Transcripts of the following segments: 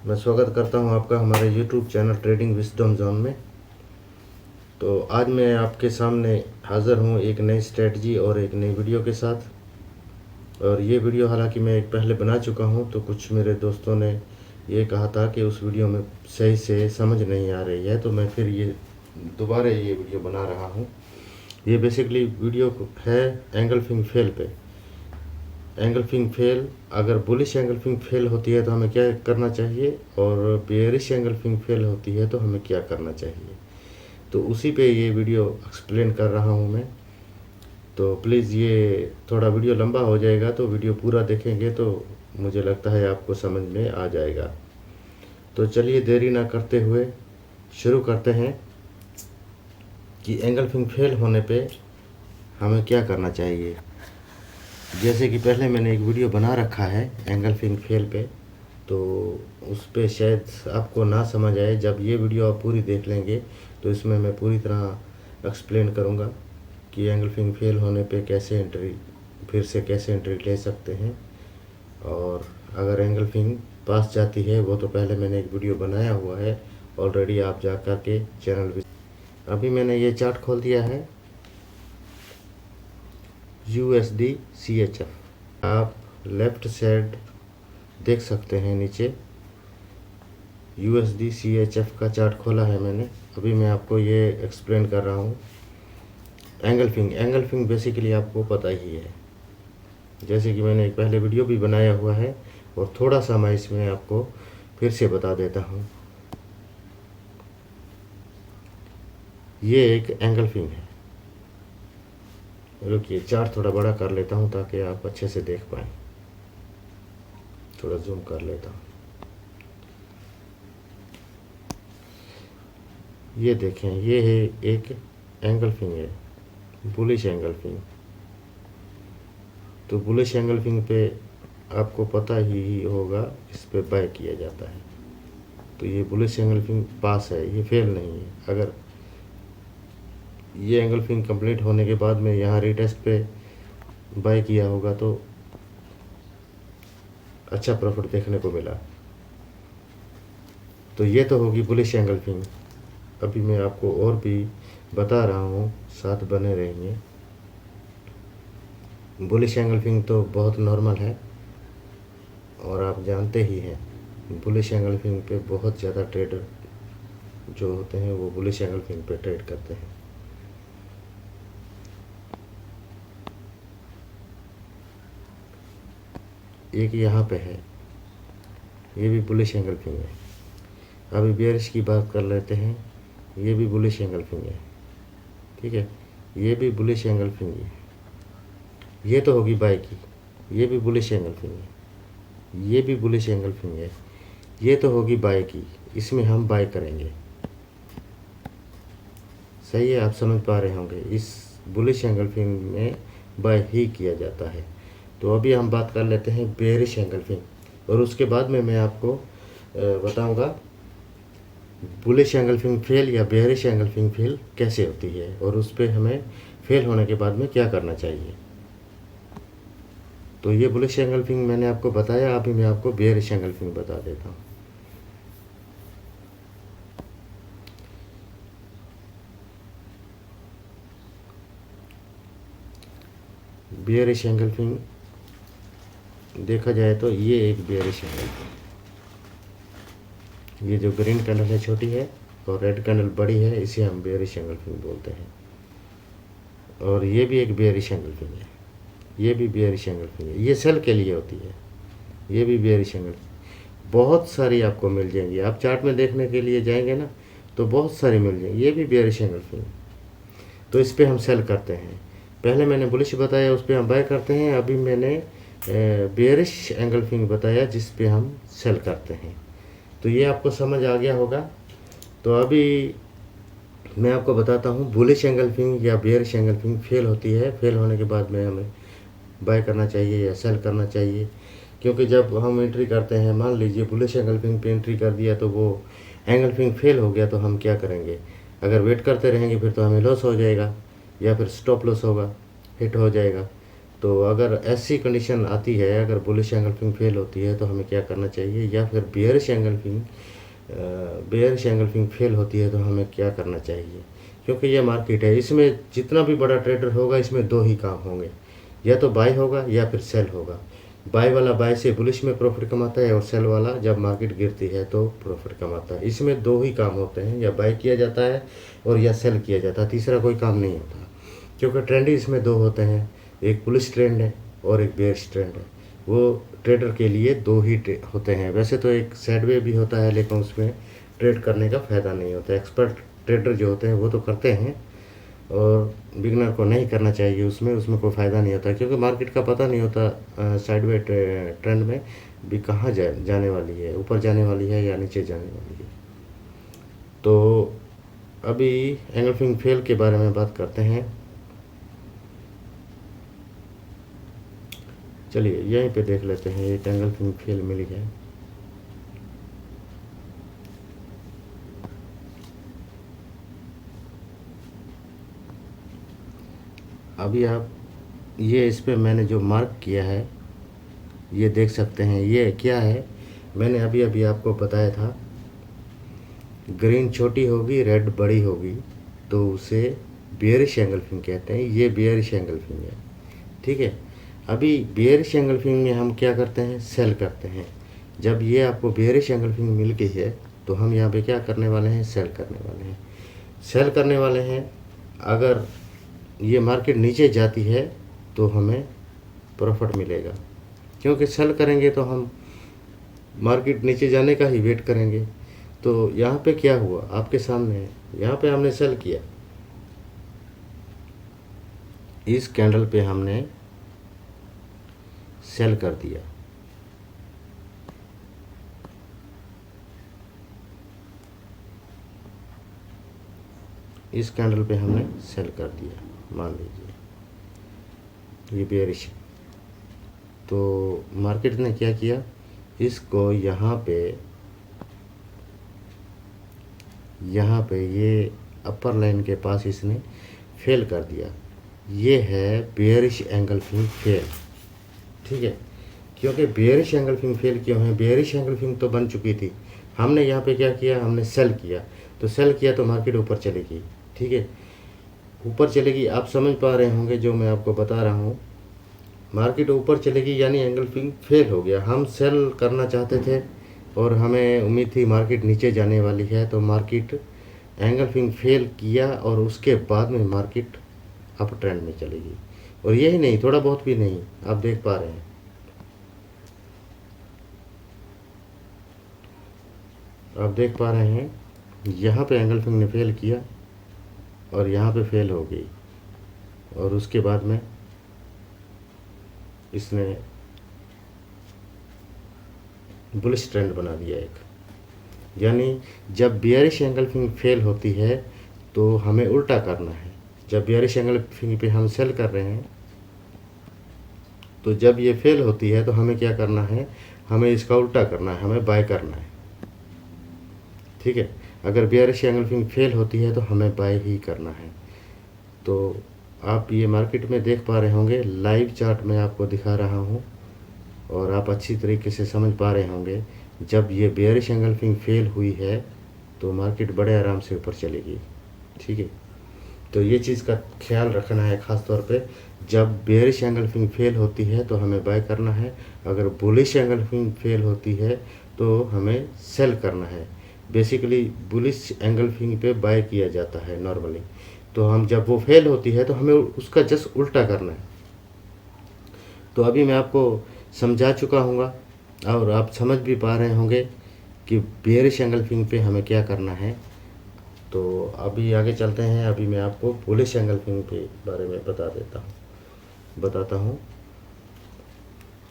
मैं स्वागत करता हूं आपका हमारे YouTube channel trading wisdom zone में। तो आज मैं आपके सामने हाज़िर हूं एक नई स्ट्रेटजी और एक नई वीडियो के साथ। और ये वीडियो हालांकि मैं एक पहले बना चुका हूं, तो कुछ मेरे दोस्तों ने ये कहा था कि उस वीडियो में सही से समझ नहीं आ रही है, तो मैं फिर ये दोबारा ये वीडियो बना रहा हूँ। ये बेसिकली वीडियो है एंगल्फिंग फेल पे। एंगल्फिंग फेल, अगर बुलिश एंगल्फिंग फेल होती है तो हमें क्या करना चाहिए, और बेयरिश एंगल्फिंग फेल होती है तो हमें क्या करना चाहिए, तो उसी पे ये वीडियो एक्सप्लेन कर रहा हूँ मैं। तो प्लीज़ ये थोड़ा वीडियो लंबा हो जाएगा, तो वीडियो पूरा देखेंगे तो मुझे लगता है आपको समझ में आ जाएगा। तो चलिए देरी ना करते हुए शुरू करते हैं कि एंगल्फिंग फेल होने पे हमें क्या करना चाहिए। जैसे कि पहले मैंने एक वीडियो बना रखा है एंगल्फिंग फेल पे, तो उस पे शायद आपको ना समझ आए। जब ये वीडियो आप पूरी देख लेंगे तो इसमें मैं पूरी तरह एक्सप्लेन करूँगा कि एंगल्फिंग फेल होने पे कैसे एंट्री, फिर से कैसे एंट्री ले सकते हैं। और अगर एंगल्फिंग पास जाती है, वो तो पहले मैंने एक वीडियो बनाया हुआ है ऑलरेडी, आप जा कर के चैनल भी। अभी मैंने ये चार्ट खोल दिया है USD CHF। आप लेफ़्ट साइड देख सकते हैं नीचे USD CHF का चार्ट खोला है मैंने। अभी मैं आपको ये एक्सप्लेन कर रहा हूँ। एंगल्फिंग बेसिकली आपको पता ही है, जैसे कि मैंने एक पहले वीडियो भी बनाया हुआ है, और थोड़ा सा मैं इसमें आपको फिर से बता देता हूँ। ये एक एंगल्फिंग है। रुकिए, चार्ट थोड़ा बड़ा कर लेता हूँ ताकि आप अच्छे से देख पाएँ। थोड़ा जूम कर लेता हूँ। ये देखें, ये है एक एंगल्फिंग है, बुलिश एंगल्फिंग। तो बुलिश एंगल्फिंग पे आपको पता ही होगा, इस पे बाय किया जाता है। तो ये बुलिश एंगल्फिंग पास है, ये फेल नहीं है। अगर ये एंगल्फिंग कंप्लीट होने के बाद में यहाँ रिटेस्ट पे बाय किया होगा तो अच्छा प्रॉफिट देखने को मिला। तो ये तो होगी बुलिश एंगल्फिंग। अभी मैं आपको और भी बता रहा हूँ, साथ बने रहिए। बुलिश एंगल्फिंग तो बहुत नॉर्मल है और आप जानते ही हैं, बुलिश एंगल्फिंग पे बहुत ज़्यादा ट्रेडर जो होते हैं वो बुलिश एंगल्फिंग पे ट्रेड करते हैं। एक यहाँ पे है, ये भी बुलिश एंगल्फिंग है। अभी बेयरिश की बात कर लेते हैं, ये भी बुलिश एंगल्फिंग है, ठीक है। ये भी बुलिश एंगल्फिंग है, ये तो होगी बाय की। ये भी बुलिश एंगल्फिंग है, ये भी बुलिश एंगल्फिंग है, ये तो होगी बाय की। इसमें हम बाय करेंगे। सही है, आप समझ पा रहे होंगे, इस बुलिश एंगल्फिंग में बाय ही किया जाता है। तो अभी हम बात कर लेते हैं बेयरिश एंगल्फिंग, और उसके बाद में मैं आपको बताऊंगा बुलिश एंगल्फिंग फेल या बेयरिश एंगल्फिंग फेल कैसे होती है, और उस पर हमें फेल होने के बाद में क्या करना चाहिए। तो ये बुलिश एंगल्फिंग मैंने आपको बताया, अभी मैं आपको बेयरिश एंगल्फिंग बता देता हूँ। बेयरिश एंगल्फिंग देखा जाए तो ये एक बेयरिश एंगल्फिंग, ये जो ग्रीन कैंडल है छोटी है और रेड कैंडल बड़ी है, इसे हम बेयरिश एंगल्फिंग बोलते हैं। और ये भी एक बेयरिश एंगल्फिंग है, ये भी बेयरिश एंगल्फिंग है, ये सेल के लिए होती है। ये भी बेयरिश एंगल्फिंग बहुत सारी आपको मिल जाएंगी। आप चार्ट में देखने के लिए जाएंगे ना तो बहुत सारी मिल जाएंगी। ये भी बेयरिश एंगल्फिंग, तो इस पर हम सेल करते हैं। पहले मैंने बुलिश बताया, उस पर हम बाय करते हैं। अभी मैंने बेयरिश एंगल्फिंग बताया जिस पे हम सेल करते हैं। तो ये आपको समझ आ गया होगा। तो अभी मैं आपको बताता हूँ बुलिश एंगल्फिंग या बेयरिश एंगल्फिंग फेल होती है, फेल होने के बाद में हमें बाय करना चाहिए या सेल करना चाहिए। क्योंकि जब हम एंट्री करते हैं, मान लीजिए बुलिश एंगल्फिंग पे एंट्री कर दिया तो वो एंगल्फिंग फेल हो गया, तो हम क्या करेंगे। अगर वेट करते रहेंगे फिर तो हमें लॉस हो जाएगा, या फिर स्टॉप लॉस होगा, हिट हो जाएगा। तो अगर ऐसी कंडीशन आती है, अगर बुलिश एंगल्फिंग फेल होती है तो हमें क्या करना चाहिए, या फिर बेयरिश एंगल्फिंग फेल होती है तो हमें क्या करना चाहिए। क्योंकि ये मार्केट है, इसमें जितना भी बड़ा ट्रेडर होगा इसमें दो ही काम होंगे, या तो बाय होगा या फिर सेल होगा। बाय वाला बाय से बुलिश में प्रॉफिट कमाता है और सेल वाला जब मार्केट गिरती है तो प्रॉफिट कमाता है। इसमें दो ही काम होते हैं, या बाय किया जाता है और या सेल किया जाता है, तीसरा कोई काम नहीं होता। क्योंकि ट्रेंड ही इसमें दो होते हैं, एक बुलिश ट्रेंड है और एक बेयरिश ट्रेंड है। वो ट्रेडर के लिए दो ही होते हैं। वैसे तो एक साइडवे भी होता है, लेकिन उसमें ट्रेड करने का फ़ायदा नहीं होता। एक्सपर्ट ट्रेडर जो होते हैं वो तो करते हैं, और बिगनर को नहीं करना चाहिए। उसमें कोई फ़ायदा नहीं होता, क्योंकि मार्केट का पता नहीं होता साइडवे ट्रेंड में भी कहाँ जाने वाली है, ऊपर जाने वाली है या नीचे जाने वाली है। तो अभी एंगल्फिंग फेल के बारे में बात करते हैं। चलिए यहीं पे देख लेते हैं, एक एंगल्फिंग फेल मिल गया। अभी आप ये इस पे मैंने जो मार्क किया है ये देख सकते हैं। ये क्या है, मैंने अभी अभी आपको बताया था, ग्रीन छोटी होगी रेड बड़ी होगी तो उसे बेयरिश एंगल्फिंग कहते हैं। ये बेयरिश एंगल्फिंग है, ठीक है। अभी बेयरिश एंगल्फिंग में हम क्या करते हैं, सेल करते हैं। जब ये आपको बेयरिश एंगल्फिंग मिल गई है तो हम यहाँ पे क्या करने वाले हैं, सेल करने वाले हैं। सेल करने वाले हैं। अगर ये मार्केट नीचे जाती है तो हमें प्रॉफिट मिलेगा, क्योंकि सेल करेंगे तो हम मार्केट नीचे जाने का ही वेट करेंगे। तो यहाँ पे क्या हुआ आपके सामने है, यहाँ पे हमने सेल किया, इस कैंडल पे हमने सेल कर दिया। इस कैंडल पे हमने सेल कर दिया, मान लीजिए ये बेयरिश। तो मार्केट ने क्या किया, इसको यहाँ पे ये अपर लाइन के पास इसने फेल कर दिया। ये है बेयरिश एंगल्फिंग फेल, ठीक है। क्योंकि बेयरिश एंगल्फिंग फेल क्यों है, बेयरिश एंगल्फिंग तो बन चुकी थी, हमने यहाँ पे क्या किया, हमने सेल किया। तो सेल किया तो मार्केट ऊपर चलेगी, ठीक है, ऊपर चलेगी। आप समझ पा रहे होंगे जो मैं आपको बता रहा हूँ, मार्केट ऊपर चलेगी यानी एंगल्फिंग फेल हो गया। हम सेल करना चाहते थे और हमें उम्मीद थी मार्केट नीचे जाने वाली है, तो मार्केट एंगल्फिंग फेल किया और उसके बाद में मार्केट अप ट्रेंड में चलेगी। और यही नहीं, थोड़ा बहुत भी नहीं, आप देख पा रहे हैं, आप देख पा रहे हैं यहाँ पे एंगल्फिंग ने फेल किया और यहाँ पे फेल हो गई, और उसके बाद में इसने बुलिश ट्रेंड बना दिया एक। यानी जब बेयरिश एंगल्फिंग फेल होती है तो हमें उल्टा करना है। जब बेयरिश एंगल्फिंग पे हम सेल कर रहे हैं, तो जब ये फेल होती है तो हमें क्या करना है, हमें इसका उल्टा करना है, हमें बाय करना है, ठीक है। अगर बेयरिश एंगल्फिंग फेल होती है तो हमें बाय ही करना है। तो आप ये मार्केट में देख पा रहे होंगे, लाइव चार्ट में आपको दिखा रहा हूँ और आप अच्छी तरीके से समझ पा रहे होंगे। जब ये बेयरिश एंगल्फिंग फेल हुई है तो मार्केट बड़े आराम से ऊपर चलेगी, ठीक है। तो ये चीज़ का ख्याल रखना है ख़ास तौर पे, जब बेयरिश एंगल्फिंग फेल होती है तो हमें बाय करना है, अगर बुलिश एंगल्फिंग फेल होती है तो हमें सेल करना है। बेसिकली बुलिश एंगल्फिंग पे बाय किया जाता है नॉर्मली, तो हम जब वो फेल होती है तो हमें उसका जस्ट उल्टा करना है। तो अभी मैं आपको समझा चुका हूँ और आप समझ भी पा रहे होंगे कि बेयरिश एंगल्फिंग पे हमें क्या करना है। तो अभी आगे चलते हैं। अभी मैं आपको बुलिश एंगल्फिंग के बारे में बताता हूँ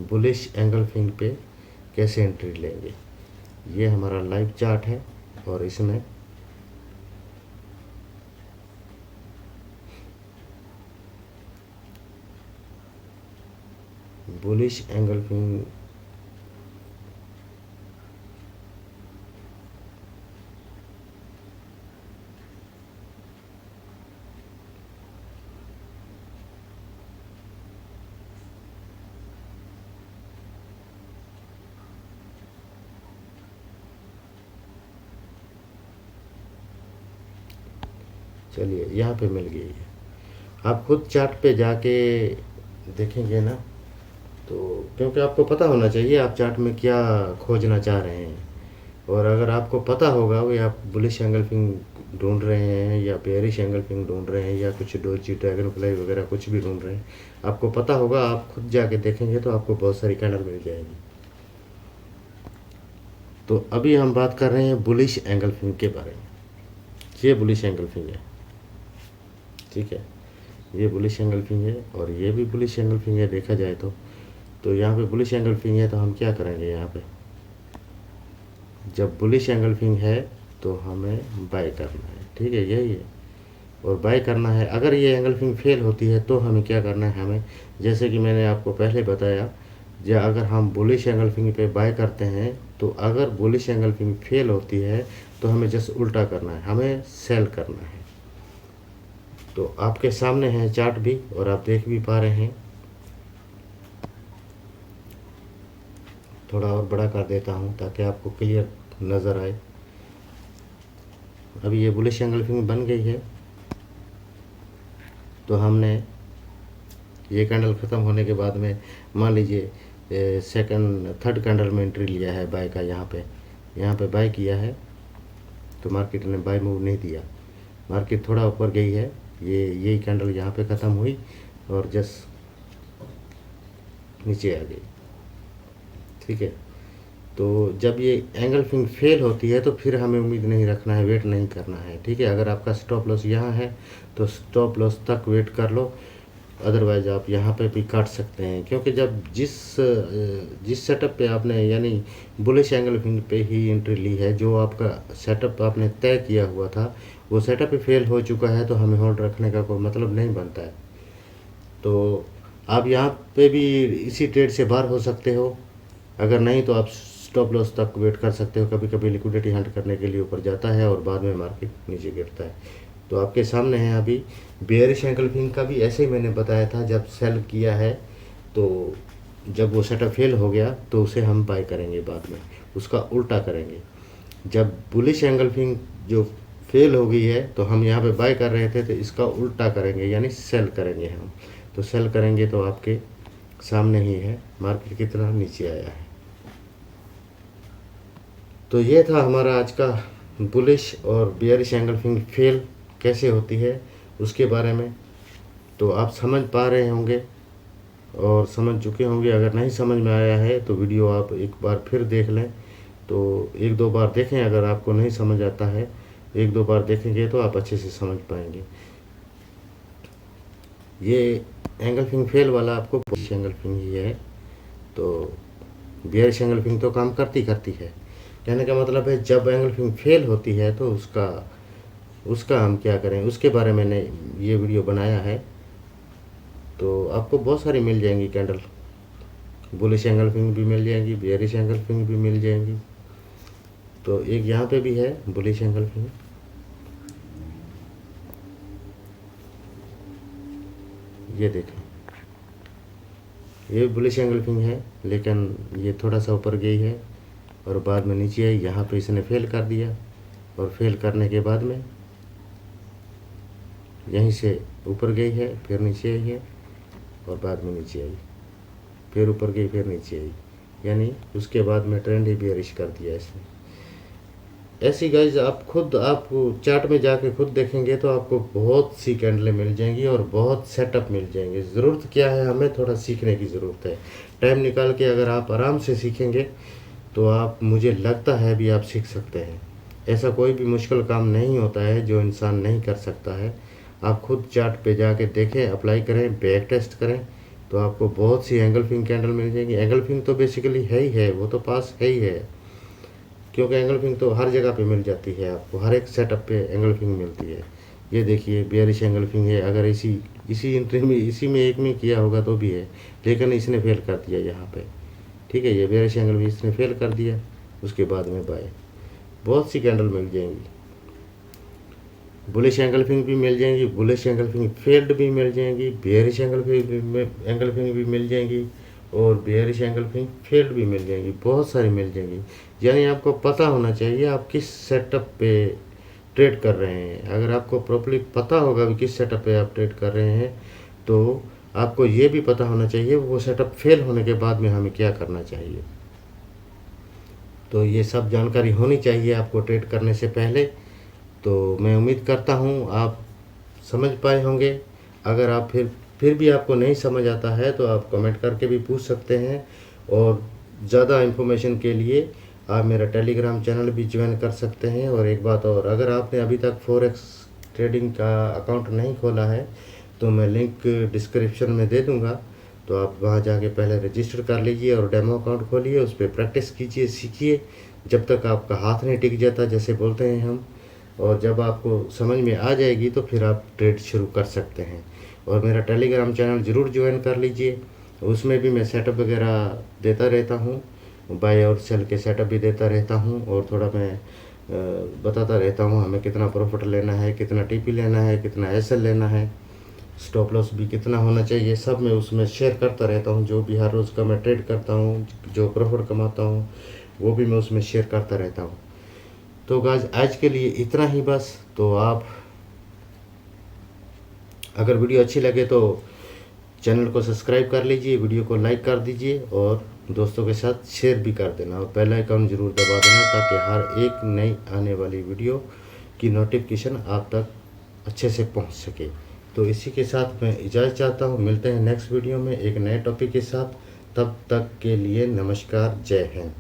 बुलिश एंगल्फिंग पे कैसे एंट्री लेंगे। ये हमारा लाइव चार्ट है और इसमें बुलिश एंगल्फिंग चलिए यहाँ पे मिल गई है। आप खुद चार्ट पे जाके देखेंगे ना, तो क्योंकि आपको पता होना चाहिए आप चार्ट में क्या खोजना चाह रहे हैं। और अगर आपको पता होगा कि आप बुलिश एंगल्फिंग ढूंढ रहे हैं या बेयरिश एंगल्फिंग ढूंढ रहे हैं या कुछ डोजी ड्रैगन फ्लाई वगैरह कुछ भी ढूंढ रहे हैं, आपको पता होगा, आप खुद जाके देखेंगे तो आपको बहुत सारी कैंडल मिल जाएगी। तो अभी हम बात कर रहे हैं बुलिश एंगल्फिंग के बारे में। ये बुलिश एंगल्फिंग है, ठीक है, ये बुलिश एंगल्फिंग है और ये भी बुलिश एंगल्फिंग है देखा जाए तो यहाँ पे बुलिश एंगल्फिंग है तो हम क्या करेंगे यहाँ पे, जब बुलिश एंगल्फिंग है तो हमें बाय करना है, ठीक है, यही है। और बाय करना है, अगर ये एंगल्फिंग फेल होती है तो हमें क्या करना है, हमें जैसे कि मैंने आपको पहले बताया, या अगर हम बुलिश एंगल्फिंग पे बाय करते हैं तो अगर बुलिश एंगल्फिंग फेल होती है तो हमें जस्ट उल्टा करना है, हमें सेल करना है। तो आपके सामने है चार्ट भी और आप देख भी पा रहे हैं। थोड़ा और बड़ा कर देता हूँ ताकि आपको क्लियर नज़र आए। अभी ये बुलिश एंगल्फिंग बन गई है। तो हमने ये कैंडल ख़त्म होने के बाद में मान लीजिए सेकंड थर्ड कैंडल में एंट्री लिया है बाय का, यहाँ पे बाय किया है तो मार्केट ने बाय मूव नहीं दिया, मार्केट थोड़ा ऊपर गई है, यही कैंडल यहाँ पे ख़त्म हुई और जस्ट नीचे आ गई, ठीक है। तो जब ये एंगल्फिंग फेल होती है तो फिर हमें उम्मीद नहीं रखना है, वेट नहीं करना है, ठीक है। अगर आपका स्टॉप लॉस यहाँ है तो स्टॉप लॉस तक वेट कर लो, अदरवाइज आप यहाँ पे भी काट सकते हैं। क्योंकि जब जिस सेटअप पे आपने यानी बुलिश एंगल्फिंग पे ही एंट्री ली है, जो आपका सेटअप आपने तय किया हुआ था वो सेटअप ही फेल हो चुका है, तो हमें होल्ड रखने का कोई मतलब नहीं बनता है। तो आप यहाँ पे भी इसी ट्रेड से बाहर हो सकते हो, अगर नहीं तो आप स्टॉप लॉस तक वेट कर सकते हो। कभी कभी लिक्विडिटी हंट करने के लिए ऊपर जाता है और बाद में मार्केट नीचे गिरता है। तो आपके सामने है अभी बेयरिश एंगल्फिंग का भी ऐसे ही मैंने बताया था, जब सेल किया है तो जब वो सेटअप फेल हो गया तो उसे हम बाय करेंगे, बाद में उसका उल्टा करेंगे। जब बुलिश एंगल्फिंग जो फेल हो गई है तो हम यहाँ पे बाय कर रहे थे, तो इसका उल्टा करेंगे यानी सेल करेंगे हम। तो सेल करेंगे तो आपके सामने ही है मार्केट कितना नीचे आया है। तो ये था हमारा आज का बुलिश और बेयरिश एंगल्फिंग फेल कैसे होती है उसके बारे में। तो आप समझ पा रहे होंगे और समझ चुके होंगे। अगर नहीं समझ में आया है तो वीडियो आप एक बार फिर देख लें, तो एक दो बार देखें। अगर आपको नहीं समझ आता है, एक दो बार देखेंगे तो आप अच्छे से समझ पाएंगे। ये एंगल्फिंग फेल वाला आपको बुलिश एंगल्फिंग ही है, तो बेयरिश एंगल्फिंग तो काम करती है। कहने का मतलब है जब एंगल्फिंग फेल होती है तो उसका हम क्या करें, उसके बारे में मैंने ये वीडियो बनाया है। तो आपको बहुत सारी मिल जाएंगी कैंडल, बुलिश एंगल्फिंग भी मिल जाएंगी, बेयरिश एंगल्फिंग भी मिल जाएंगी। तो एक यहाँ पे भी है बुलिश एंगल्फिंग, ये देखें, ये बुलिश एंगल्फिंग है, लेकिन ये थोड़ा सा ऊपर गई है और बाद में नीचे आई। यहाँ पे इसने फेल कर दिया और फेल करने के बाद में यहीं से ऊपर गई है, फिर नीचे आई है और बाद में नीचे आई, फिर ऊपर गई फिर नीचे आई, यानी उसके बाद में ट्रेंड ही बेयरिश कर दिया इसने। ऐसी गाइज आप चार्ट में जाके खुद देखेंगे तो आपको बहुत सी कैंडलें मिल जाएंगी और बहुत सेटअप मिल जाएंगे। ज़रूरत क्या है, हमें थोड़ा सीखने की ज़रूरत है। टाइम निकाल के अगर आप आराम से सीखेंगे तो आप, मुझे लगता है भी आप सीख सकते हैं। ऐसा कोई भी मुश्किल काम नहीं होता है जो इंसान नहीं कर सकता है। आप खुद चार्ट पे जाके देखें, अप्लाई करें, बैक टेस्ट करें, तो आपको बहुत सी एंगल्फिंग कैंडल मिल जाएंगी। एंगल्फिंग तो बेसिकली है ही है, वो तो पास है ही है, क्योंकि एंगल्फिंग तो हर जगह पे मिल जाती है आपको, हर एक सेटअप पे एंगल्फिंग मिलती है। ये देखिए बेयरिश एंगल्फिंग है, अगर इसी एंट्री में इसी में एक में किया होगा तो भी है, लेकिन इसने फेल कर दिया यहाँ पे, ठीक है। ये बेयरिश एंगल्फिंग इसने फेल कर दिया, उसके बाद में बाय। बहुत सी कैंडल मिल जाएंगी, बुलिश एंगल्फिंग भी मिल जाएंगी, बुलिश एंगल्फिंग फेल्ड भी मिल जाएंगी, बेयरिश एंगल्फिंग भी मिल जाएंगी और बेयरिश एंगल्फिंग फेल्ड भी मिल जाएंगी, बहुत सारी मिल जाएंगी। यानी आपको पता होना चाहिए आप किस सेटअप पे ट्रेड कर रहे हैं। अगर आपको प्रॉपर्ली पता होगा कि किस सेटअप पे आप ट्रेड कर रहे हैं, तो आपको ये भी पता होना चाहिए वो सेटअप फेल होने के बाद में हमें क्या करना चाहिए। तो ये सब जानकारी होनी चाहिए आपको ट्रेड करने से पहले। तो मैं उम्मीद करता हूँ आप समझ पाए होंगे। अगर आप फिर भी आपको नहीं समझ आता है तो आप कमेंट करके भी पूछ सकते हैं, और ज़्यादा इन्फॉर्मेशन के लिए आप मेरा टेलीग्राम चैनल भी ज्वाइन कर सकते हैं। और एक बात और, अगर आपने अभी तक फॉरेक्स ट्रेडिंग का अकाउंट नहीं खोला है तो मैं लिंक डिस्क्रिप्शन में दे दूँगा, तो आप वहाँ जाके पहले रजिस्टर कर लीजिए और डेमो अकाउंट खोलिए, उस पर प्रैक्टिस कीजिए, सीखिए जब तक आपका हाथ नहीं टिक जाता, जैसे बोलते हैं हम। और जब आपको समझ में आ जाएगी तो फिर आप ट्रेड शुरू कर सकते हैं। और मेरा टेलीग्राम चैनल ज़रूर ज्वाइन कर लीजिए, उसमें भी मैं सेटअप वगैरह देता रहता हूँ, बाय और सेल के सेटअप भी देता रहता हूँ, और थोड़ा मैं बताता रहता हूँ हमें कितना प्रॉफिट लेना है, कितना टीपी लेना है, कितना एसएल लेना है, स्टॉप लॉस भी कितना होना चाहिए, सब मैं उसमें शेयर करता रहता हूँ। जो भी हर रोज़ का मैं ट्रेड करता हूँ, जो प्रॉफिट कमाता हूँ, वो भी मैं उसमें शेयर करता रहता हूँ। तो गाइस आज के लिए इतना ही बस। तो आप अगर वीडियो अच्छी लगे तो चैनल को सब्सक्राइब कर लीजिए, वीडियो को लाइक कर दीजिए, और दोस्तों के साथ शेयर भी कर देना, और बेल आइकन ज़रूर दबा देना, ताकि हर एक नई आने वाली वीडियो की नोटिफिकेशन आप तक अच्छे से पहुंच सके। तो इसी के साथ मैं इजाज़त चाहता हूं, मिलते हैं नेक्स्ट वीडियो में एक नए टॉपिक के साथ। तब तक के लिए नमस्कार, जय हिंद।